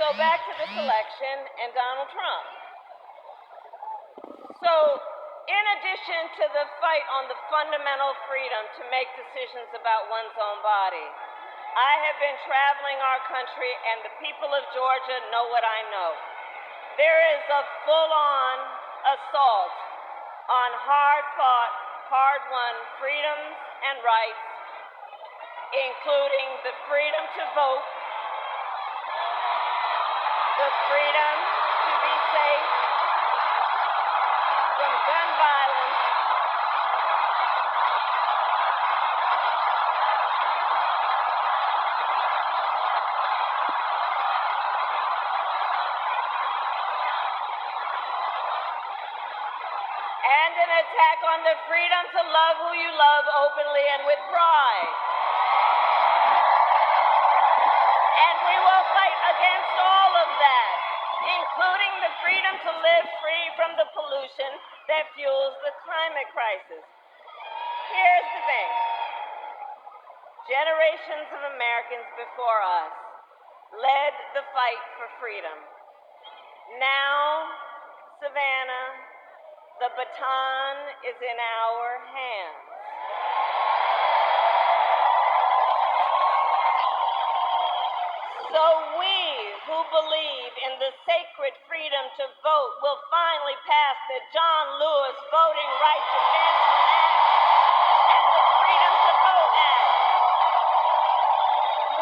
So back to this election and Donald Trump. So in addition to the fight on the fundamental freedom to make decisions about one's own body, I have been traveling our country, and the people of Georgia know what I know. There is a full-on assault on hard-fought, hard-won freedoms and rights, including the freedom to vote, the freedom to be safe from gun violence, and an attack on the freedom to love who you love openly and with pride. And we will fight against all of that, including the freedom to live free from the pollution that fuels the climate crisis. Here's the thing. Generations of Americans before us led the fight for freedom. Now, Savannah, the baton is in our hands. So we who believe in the sacred freedom to vote will finally pass the John Lewis Voting Rights Advancement Act and the Freedom to Vote Act.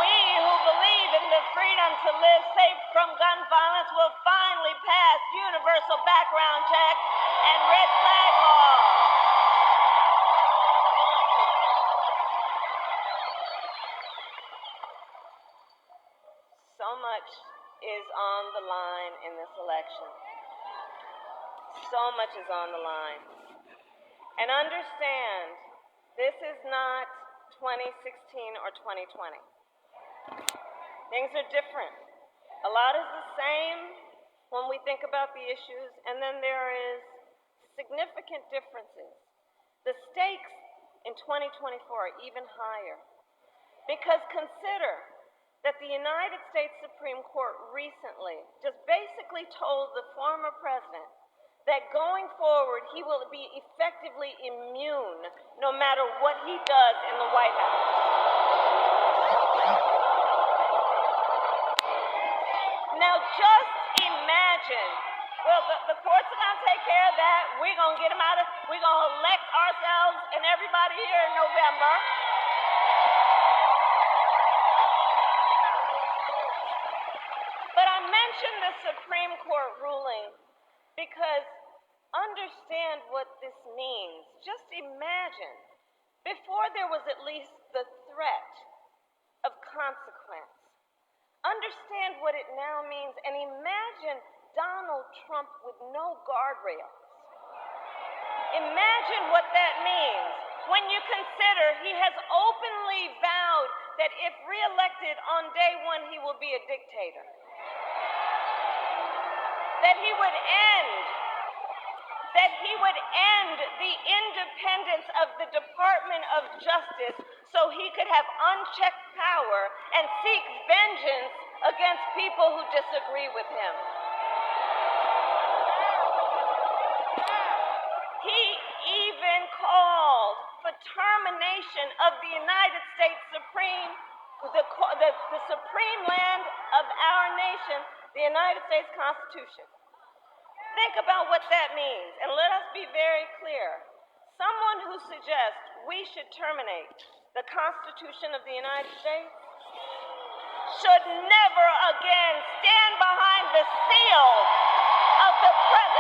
We who believe in the freedom to live safe from gun violence will finally pass universal background checks and red flag laws. So much is on the line in this election. So much is on the line. And understand, this is not 2016 or 2020. Things are different. A lot is the same when we think about the issues, and then there is significant differences. The stakes in 2024 are even higher, because consider that the United States Supreme Court recently just basically told the former president that going forward he will be effectively immune no matter what he does in the White House. Now just imagine, well, the courts are going to take care of that. We're going to get them out of, we're going to elect ourselves and everybody here in November. But I mentioned the Supreme Court ruling because understand what this means. Just imagine, before there was at least the threat of consequence. Understand what it now means, and imagine Donald Trump with no guardrails. Imagine what that means when you consider he has openly vowed that if reelected on day one, he will be a dictator. That he would end the independence of the Department of Justice so he could have unchecked power and seek vengeance against people who disagree with him. He even called for termination of the United States Supreme, the supreme land of our nation, the United States Constitution. Think about what that means, and let us be very clear. Someone who suggests we should terminate the Constitution of the United States should never again stand behind the seal of the president.